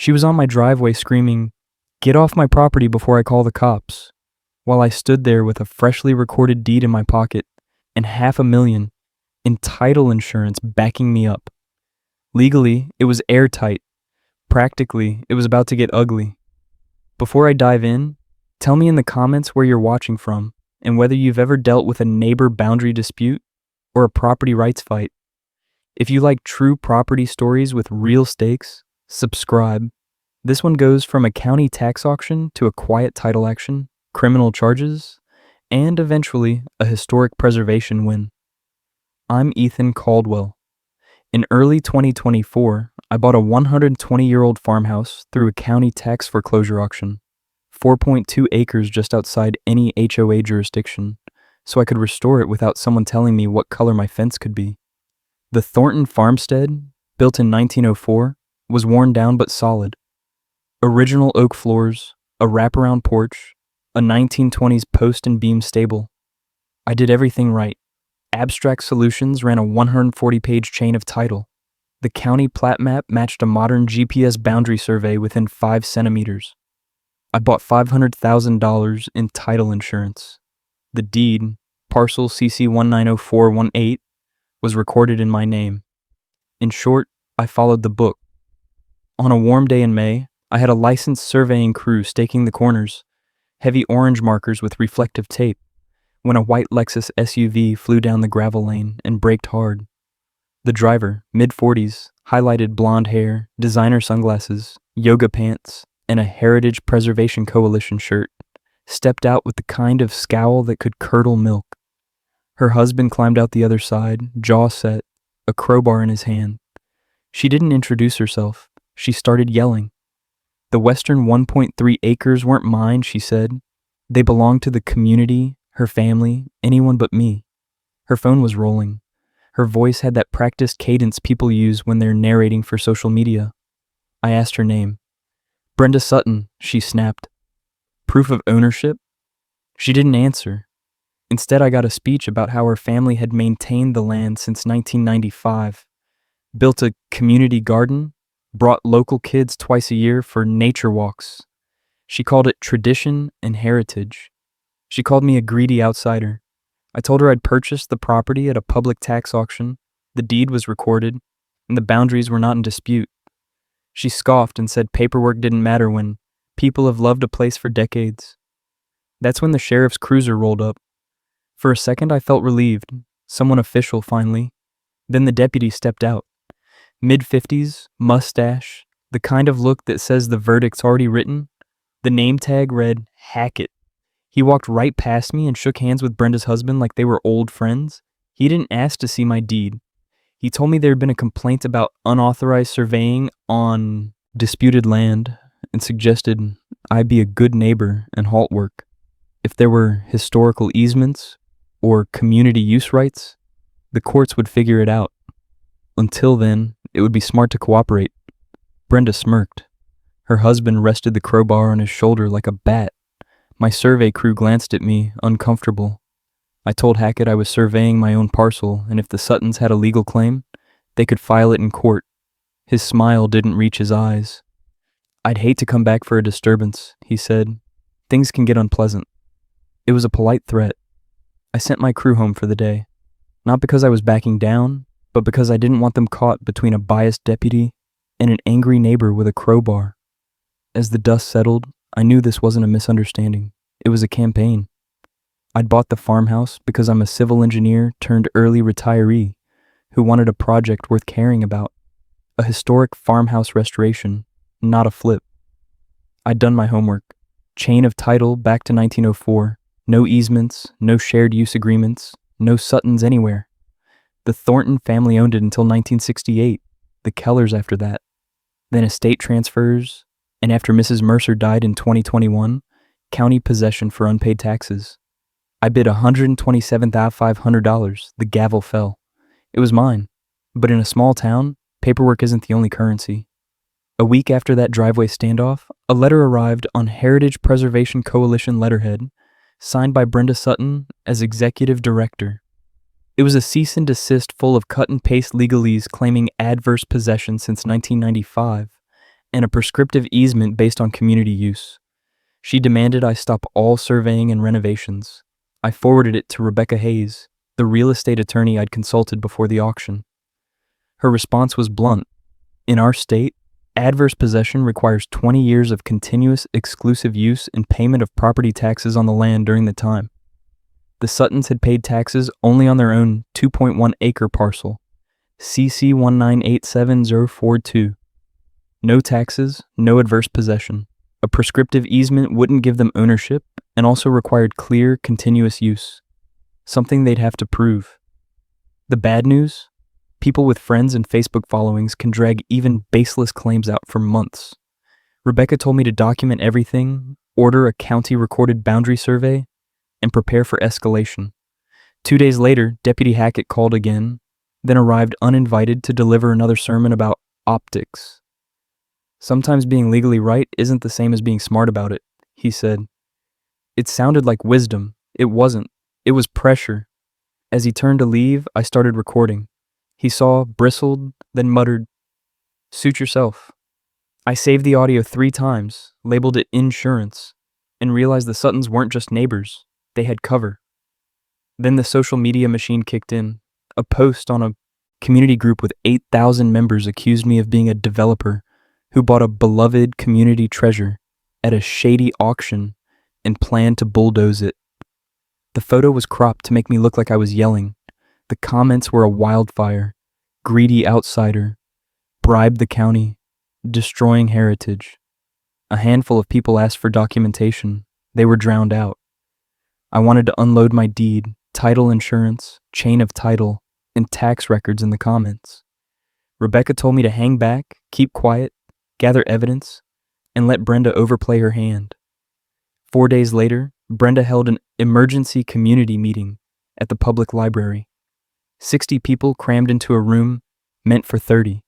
She was on my driveway screaming, "Get off my property before I call the cops," while I stood there with a freshly recorded deed in my pocket and $500,000 in title insurance backing me up. Legally, it was airtight. Practically, it was about to get ugly. Before I dive in, tell me in the comments where you're watching from and whether you've ever dealt with a neighbor boundary dispute or a property rights fight. If you like true property stories with real stakes, subscribe. This one goes from a county tax auction to a quiet title action, criminal charges, and eventually a historic preservation win. I'm Ethan Caldwell. In early 2024, I bought a 120-year-old farmhouse through a county tax foreclosure auction, 4.2 acres just outside any HOA jurisdiction, so I could restore it without someone telling me what color my fence could be. The Thornton farmstead, built in 1904, was worn down but solid. Original oak floors, a wraparound porch, a 1920s post and beam stable. I did everything right. Abstract Solutions ran a 140-page chain of title. The county plat map matched a modern GPS boundary survey within 5 centimeters. I bought $500,000 in title insurance. The deed, parcel CC 190418, was recorded in my name. In short, I followed the book. On a warm day in May, I had a licensed surveying crew staking the corners, heavy orange markers with reflective tape, when a white Lexus SUV flew down the gravel lane and braked hard. The driver, mid-40s, highlighted blonde hair, designer sunglasses, yoga pants, and a Heritage Preservation Coalition shirt, stepped out with the kind of scowl that could curdle milk. Her husband climbed out the other side, jaw set, a crowbar in his hand. She didn't introduce herself. She started yelling. The western 1.3 acres weren't mine, she said. They belonged to the community, her family, anyone but me. Her phone was rolling. Her voice had that practiced cadence people use when they're narrating for social media. I asked her name. "Brenda Sutton," she snapped. "Proof of ownership?" She didn't answer. Instead, I got a speech about how her family had maintained the land since 1995, built a community garden, brought local kids twice a year for nature walks. She called it tradition and heritage. She called me a greedy outsider. I told her I'd purchased the property at a public tax auction, the deed was recorded, and the boundaries were not in dispute. She scoffed and said paperwork didn't matter when people have loved a place for decades. That's when the sheriff's cruiser rolled up. For a second, I felt relieved. Someone official, finally. Then the deputy stepped out. Mid-50s, mustache, the kind of look that says the verdict's already written. The name tag read, Hackett. He walked right past me and shook hands with Brenda's husband like they were old friends. He didn't ask to see my deed. He told me there had been a complaint about unauthorized surveying on disputed land and suggested I be a good neighbor and halt work. If there were historical easements or community use rights, the courts would figure it out. Until then, it would be smart to cooperate. Brenda smirked. Her husband rested the crowbar on his shoulder like a bat. My survey crew glanced at me, uncomfortable. I told Hackett I was surveying my own parcel, and if the Suttons had a legal claim, they could file it in court. His smile didn't reach his eyes. "I'd hate to come back for a disturbance," he said. "Things can get unpleasant." It was a polite threat. I sent my crew home for the day, not because I was backing down, but because I didn't want them caught between a biased deputy and an angry neighbor with a crowbar. As the dust settled, I knew this wasn't a misunderstanding. It was a campaign. I'd bought the farmhouse because I'm a civil engineer turned early retiree who wanted a project worth caring about. A historic farmhouse restoration, not a flip. I'd done my homework. Chain of title back to 1904. No easements, no shared use agreements, no Suttons anywhere. The Thornton family owned it until 1968, the Kellers after that. Then estate transfers, and after Mrs. Mercer died in 2021, county possession for unpaid taxes. I bid $127,500. The gavel fell. It was mine, but in a small town, paperwork isn't the only currency. A week after that driveway standoff, a letter arrived on Heritage Preservation Coalition letterhead, signed by Brenda Sutton as executive director. It was a cease and desist full of cut and paste legalese claiming adverse possession since 1995, and a prescriptive easement based on community use. She demanded I stop all surveying and renovations. I forwarded it to Rebecca Hayes, the real estate attorney I'd consulted before the auction. Her response was blunt. In our state, adverse possession requires 20 years of continuous exclusive use and payment of property taxes on the land during the time. The Suttons had paid taxes only on their own 2.1 acre parcel, CC 1987042. No taxes, no adverse possession. A prescriptive easement wouldn't give them ownership and also required clear, continuous use, something they'd have to prove. The bad news? People with friends and Facebook followings can drag even baseless claims out for months. Rebecca told me to document everything, order a county-recorded boundary survey, and prepare for escalation. 2 days later, Deputy Hackett called again, then arrived uninvited to deliver another sermon about optics. Sometimes being legally right isn't the same as being smart about it, he said. It sounded like wisdom. It wasn't. It was pressure. As he turned to leave, I started recording. He saw, bristled, then muttered, "Suit yourself." I saved the audio 3 times, labeled it insurance, and realized the Suttons weren't just neighbors. They had cover. Then the social media machine kicked in. A post on a community group with 8,000 members accused me of being a developer who bought a beloved community treasure at a shady auction and planned to bulldoze it. The photo was cropped to make me look like I was yelling. The comments were a wildfire. Greedy outsider. Bribed the county. Destroying heritage. A handful of people asked for documentation. They were drowned out. I wanted to unload my deed, title insurance, chain of title, and tax records in the comments. Rebecca told me to hang back, keep quiet, gather evidence, and let Brenda overplay her hand. 4 days later, Brenda held an emergency community meeting at the public library. 60 people crammed into a room meant for 30.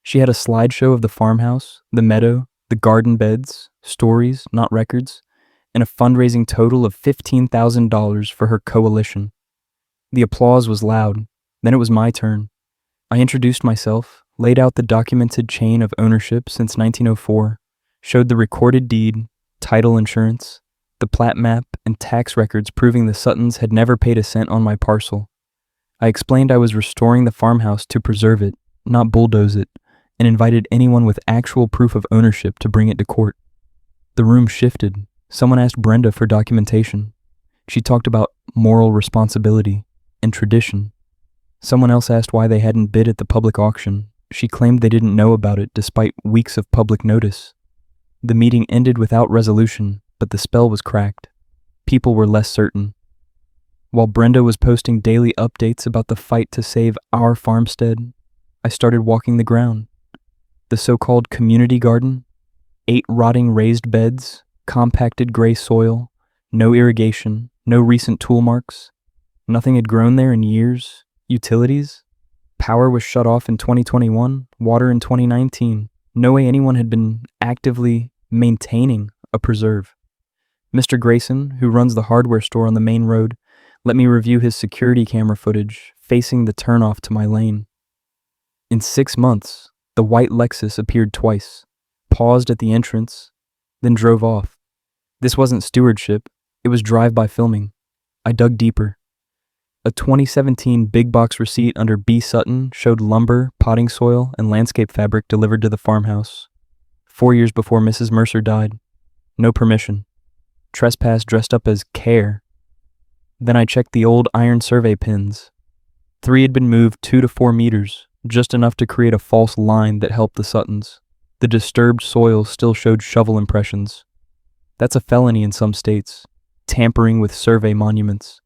She had a slideshow of the farmhouse, the meadow, the garden beds, stories, not records, and a fundraising total of $15,000 for her coalition. The applause was loud. Then it was my turn. I introduced myself, laid out the documented chain of ownership since 1904, showed the recorded deed, title insurance, the plat map, and tax records proving the Suttons had never paid a cent on my parcel. I explained I was restoring the farmhouse to preserve it, not bulldoze it, and invited anyone with actual proof of ownership to bring it to court. The room shifted. Someone asked Brenda for documentation. She talked about moral responsibility and tradition. Someone else asked why they hadn't bid at the public auction. She claimed they didn't know about it despite weeks of public notice. The meeting ended without resolution, but the spell was cracked. People were less certain. While Brenda was posting daily updates about the fight to save our farmstead, I started walking the ground. The so-called community garden, 8 rotting raised beds, compacted gray soil, no irrigation, no recent tool marks. Nothing had grown there in years. Utilities? Power was shut off in 2021, water in 2019. No way anyone had been actively maintaining a preserve. Mr. Grayson, who runs the hardware store on the main road, let me review his security camera footage facing the turnoff to my lane. In 6 months, the white Lexus appeared twice, paused at the entrance, then drove off. This wasn't stewardship, it was drive-by filming. I dug deeper. A 2017 big box receipt under B. Sutton showed lumber, potting soil, and landscape fabric delivered to the farmhouse. 4 years before Mrs. Mercer died. No permission. Trespass dressed up as care. Then I checked the old iron survey pins. 3 had been moved 2 to 4 meters, just enough to create a false line that helped the Suttons. The disturbed soil still showed shovel impressions. That's a felony in some states, tampering with survey monuments.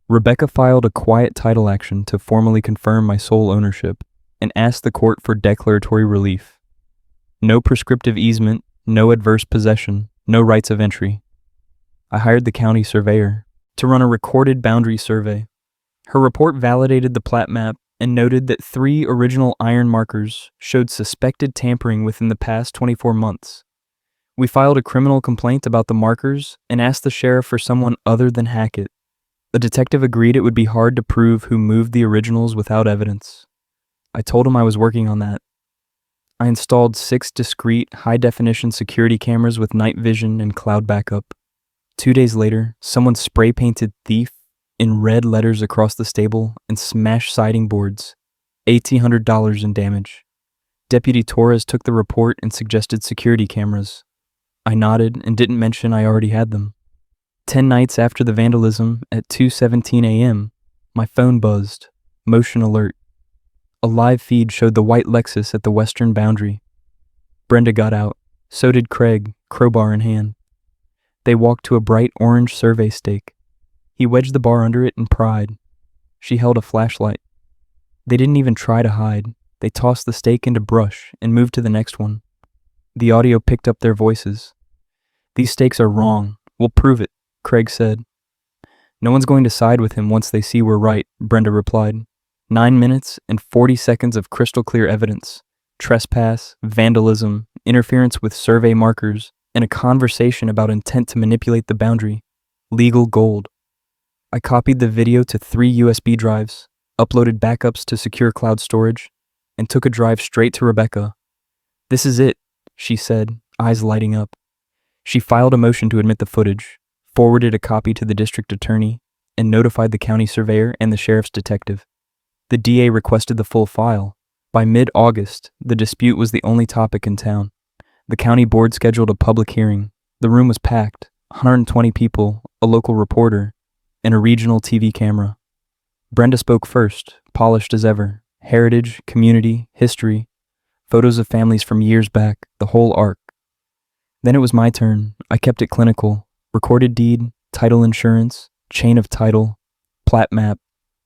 Rebecca filed a quiet title action to formally confirm my sole ownership and asked the court for declaratory relief. No prescriptive easement, no adverse possession, no rights of entry. I hired the county surveyor to run a recorded boundary survey. Her report validated the plat map and noted that 3 original iron markers showed suspected tampering within the past 24 months. We filed a criminal complaint about the markers and asked the sheriff for someone other than Hackett. The detective agreed it would be hard to prove who moved the originals without evidence. I told him I was working on that. I installed 6 discrete, high-definition security cameras with night vision and cloud backup. 2 days later, someone spray-painted "thief" in red letters across the stable and smashed siding boards. $1,800 in damage. Deputy Torres took the report and suggested security cameras. I nodded and didn't mention I already had them. 10 nights after the vandalism, at 2:17 a.m., my phone buzzed. Motion alert. A live feed showed the white Lexus at the western boundary. Brenda got out. So did Craig, crowbar in hand. They walked to a bright orange survey stake. He wedged the bar under it and pried. She held a flashlight. They didn't even try to hide. They tossed the stake into brush and moved to the next one. The audio picked up their voices. "These stakes are wrong. We'll prove it," Craig said. "No one's going to side with him once they see we're right," Brenda replied. 9 minutes and 40 seconds of crystal clear evidence. Trespass, vandalism, interference with survey markers, and a conversation about intent to manipulate the boundary. Legal gold. I copied the video to 3 USB drives, uploaded backups to secure cloud storage, and took a drive straight to Rebecca. "This is it," she said, eyes lighting up. She filed a motion to admit the footage, forwarded a copy to the district attorney, and notified the county surveyor and the sheriff's detective. The DA requested the full file. By mid-August, the dispute was the only topic in town. The county board scheduled a public hearing. The room was packed, 120 people, a local reporter, and a regional TV camera. Brenda spoke first, polished as ever. Heritage, community, history, photos of families from years back, the whole arc. Then it was my turn. I kept it clinical. Recorded deed, title insurance, chain of title, plat map,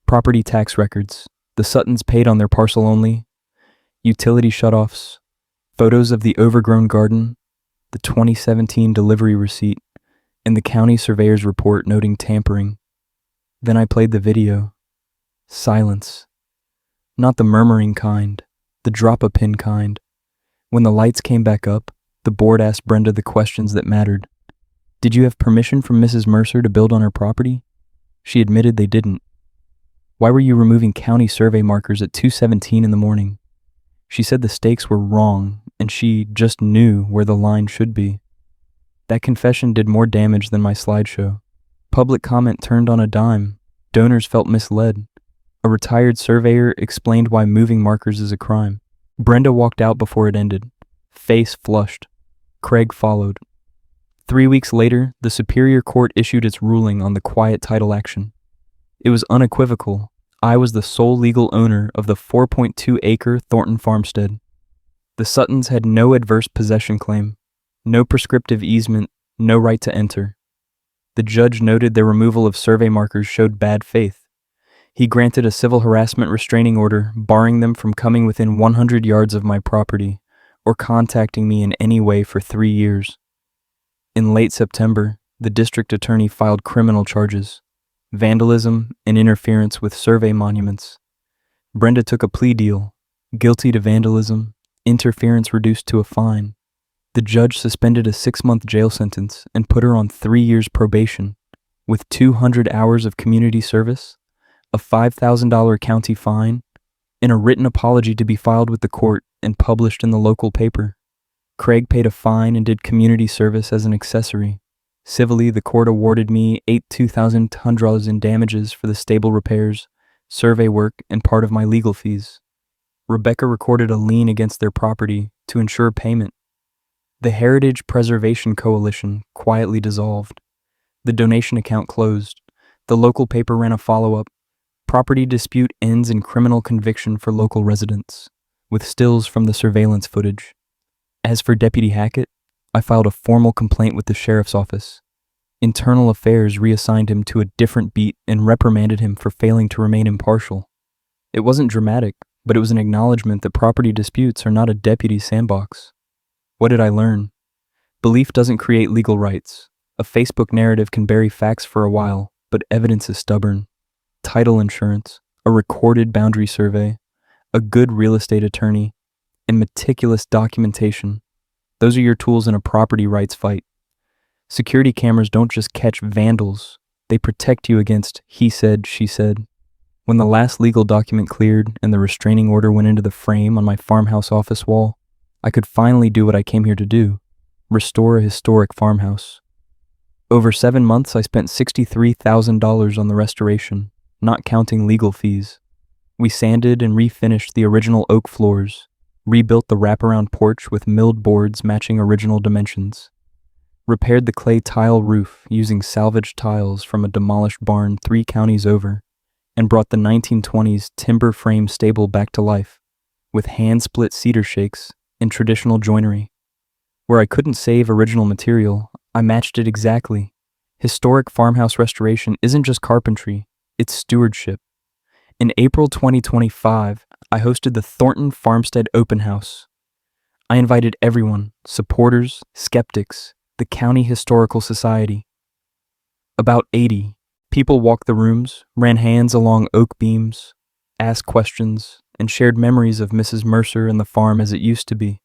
property tax records, the Suttons paid on their parcel only, utility shutoffs, photos of the overgrown garden, the 2017 delivery receipt, and the county surveyor's report noting tampering. Then I played the video. Silence. Not the murmuring kind, the drop-a-pin kind. When the lights came back up, the board asked Brenda the questions that mattered. Did you have permission from Mrs. Mercer to build on her property? She admitted they didn't. Why were you removing county survey markers at 2:17 in the morning? She said the stakes were wrong, and she just knew where the line should be. That confession did more damage than my slideshow. Public comment turned on a dime. Donors felt misled. A retired surveyor explained why moving markers is a crime. Brenda walked out before it ended. Face flushed. Craig followed. 3 weeks later, the Superior Court issued its ruling on the quiet title action. It was unequivocal. I was the sole legal owner of the 4.2-acre Thornton farmstead. The Suttons had no adverse possession claim, no prescriptive easement, no right to enter. The judge noted their removal of survey markers showed bad faith. He granted a civil harassment restraining order, barring them from coming within 100 yards of my property or contacting me in any way for 3 years. In late September, the district attorney filed criminal charges, vandalism and interference with survey monuments. Brenda took a plea deal, guilty to vandalism, interference reduced to a fine. The judge suspended a 6-month jail sentence and put her on 3 years probation, with 200 hours of community service, a $5,000 county fine, and a written apology to be filed with the court and published in the local paper. Craig paid a fine and did community service as an accessory. Civilly, the court awarded me $82,000 in damages for the stable repairs, survey work, and part of my legal fees. Rebecca recorded a lien against their property to ensure payment. The Heritage Preservation Coalition quietly dissolved. The donation account closed. The local paper ran a follow-up. Property dispute ends in criminal conviction for local residents, with stills from the surveillance footage. As for Deputy Hackett, I filed a formal complaint with the sheriff's office. Internal Affairs reassigned him to a different beat and reprimanded him for failing to remain impartial. It wasn't dramatic, but it was an acknowledgement that property disputes are not a deputy's sandbox. What did I learn? Belief doesn't create legal rights. A Facebook narrative can bury facts for a while, but evidence is stubborn. Title insurance, a recorded boundary survey, a good real estate attorney, and meticulous documentation. Those are your tools in a property rights fight. Security cameras don't just catch vandals, they protect you against he said, she said. When the last legal document cleared and the restraining order went into the frame on my farmhouse office wall, I could finally do what I came here to do: restore a historic farmhouse. Over 7 months, I spent $63,000 on the restoration, not counting legal fees. We sanded and refinished the original oak floors, rebuilt the wraparound porch with milled boards matching original dimensions, repaired the clay tile roof using salvaged tiles from a demolished barn 3 counties over, and brought the 1920s timber frame stable back to life, with hand-split cedar shakes and traditional joinery. Where I couldn't save original material, I matched it exactly. Historic farmhouse restoration isn't just carpentry, it's stewardship. In April 2025, I hosted the Thornton Farmstead Open House. I invited everyone: supporters, skeptics, the County Historical Society. About 80 people walked the rooms, ran hands along oak beams, asked questions, and shared memories of Mrs. Mercer and the farm as it used to be.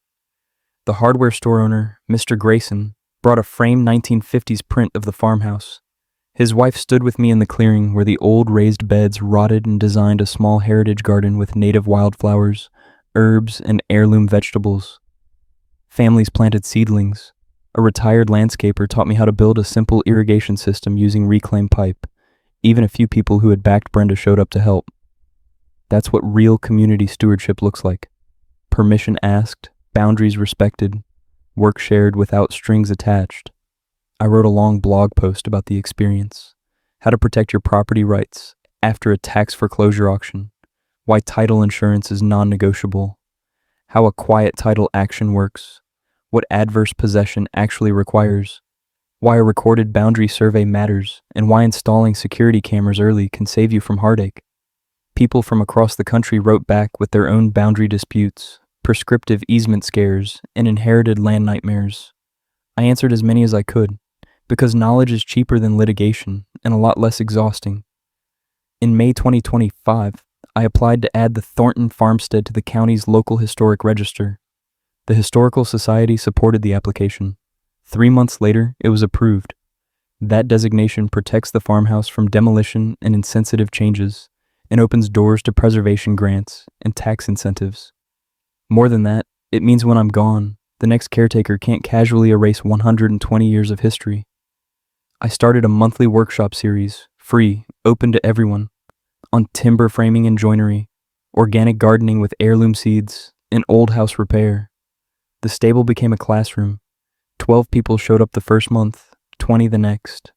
The hardware store owner, Mr. Grayson, brought a framed 1950s print of the farmhouse. His wife stood with me in the clearing where the old raised beds rotted and designed a small heritage garden with native wildflowers, herbs, and heirloom vegetables. Families planted seedlings. A retired landscaper taught me how to build a simple irrigation system using reclaimed pipe. Even a few people who had backed Brenda showed up to help. That's what real community stewardship looks like. Permission asked, boundaries respected, work shared without strings attached. I wrote a long blog post about the experience: how to protect your property rights after a tax foreclosure auction, why title insurance is non-negotiable, how a quiet title action works, what adverse possession actually requires, why a recorded boundary survey matters, and why installing security cameras early can save you from heartache. People from across the country wrote back with their own boundary disputes, prescriptive easement scares, and inherited land nightmares. I answered as many as I could, because knowledge is cheaper than litigation and a lot less exhausting. In May 2025, I applied to add the Thornton Farmstead to the county's local historic register. The Historical Society supported the application. 3 months later, it was approved. That designation protects the farmhouse from demolition and insensitive changes, and opens doors to preservation grants and tax incentives. More than that, it means when I'm gone, the next caretaker can't casually erase 120 years of history. I started a monthly workshop series, free, open to everyone, on timber framing and joinery, organic gardening with heirloom seeds, and old house repair. The stable became a classroom. 12 people showed up the first month, 20 the next.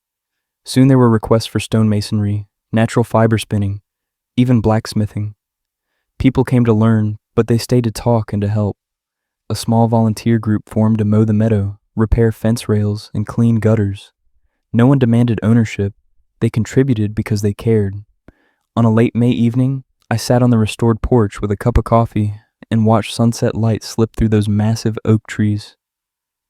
Soon there were requests for stonemasonry, natural fiber spinning, even blacksmithing. People came to learn, but they stayed to talk and to help. A small volunteer group formed to mow the meadow, repair fence rails, and clean gutters. No one demanded ownership. They contributed because they cared. On a late May evening, I sat on the restored porch with a cup of coffee and watched sunset light slip through those massive oak trees.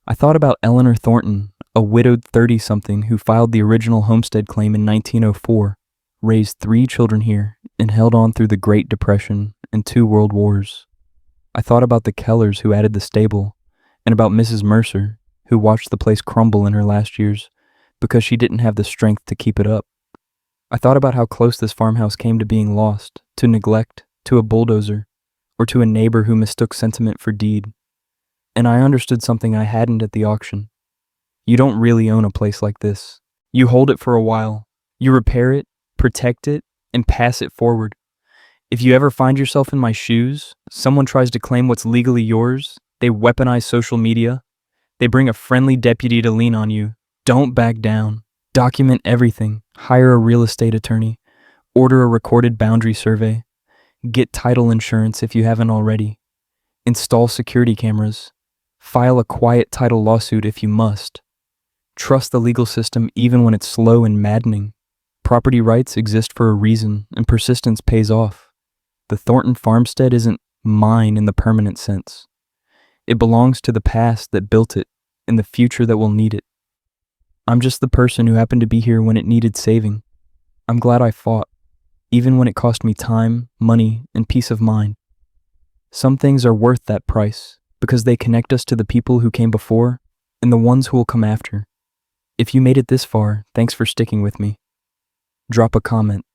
I thought about Eleanor Thornton, a widowed 30-something who filed the original homestead claim in 1904, raised 3 children here, and held on through the Great Depression and 2 world wars. I thought about the Kellers who added the stable, and about Mrs. Mercer, who watched the place crumble in her last years because she didn't have the strength to keep it up. I thought about how close this farmhouse came to being lost, to neglect, to a bulldozer, or to a neighbor who mistook sentiment for deed. And I understood something I hadn't at the auction. You don't really own a place like this. You hold it for a while. You repair it, protect it, and pass it forward. If you ever find yourself in my shoes, someone tries to claim what's legally yours, they weaponize social media, they bring a friendly deputy to lean on you, don't back down. Document everything. Hire a real estate attorney. Order a recorded boundary survey. Get title insurance if you haven't already. Install security cameras. File a quiet title lawsuit if you must. Trust the legal system even when it's slow and maddening. Property rights exist for a reason, and persistence pays off. The Thornton Farmstead isn't mine in the permanent sense. It belongs to the past that built it and the future that will need it. I'm just the person who happened to be here when it needed saving. I'm glad I fought, even when it cost me time, money, and peace of mind. Some things are worth that price because they connect us to the people who came before and the ones who will come after. If you made it this far, thanks for sticking with me. Drop a comment.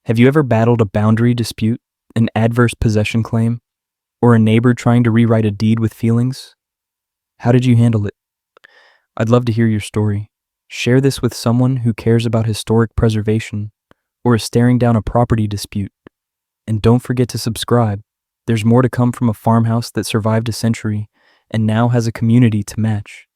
Have you ever battled a boundary dispute, an adverse possession claim? Or a neighbor trying to rewrite a deed with feelings? How did you handle it? I'd love to hear your story. Share this with someone who cares about historic preservation or is staring down a property dispute. And don't forget to subscribe. There's more to come from a farmhouse that survived a century and now has a community to match.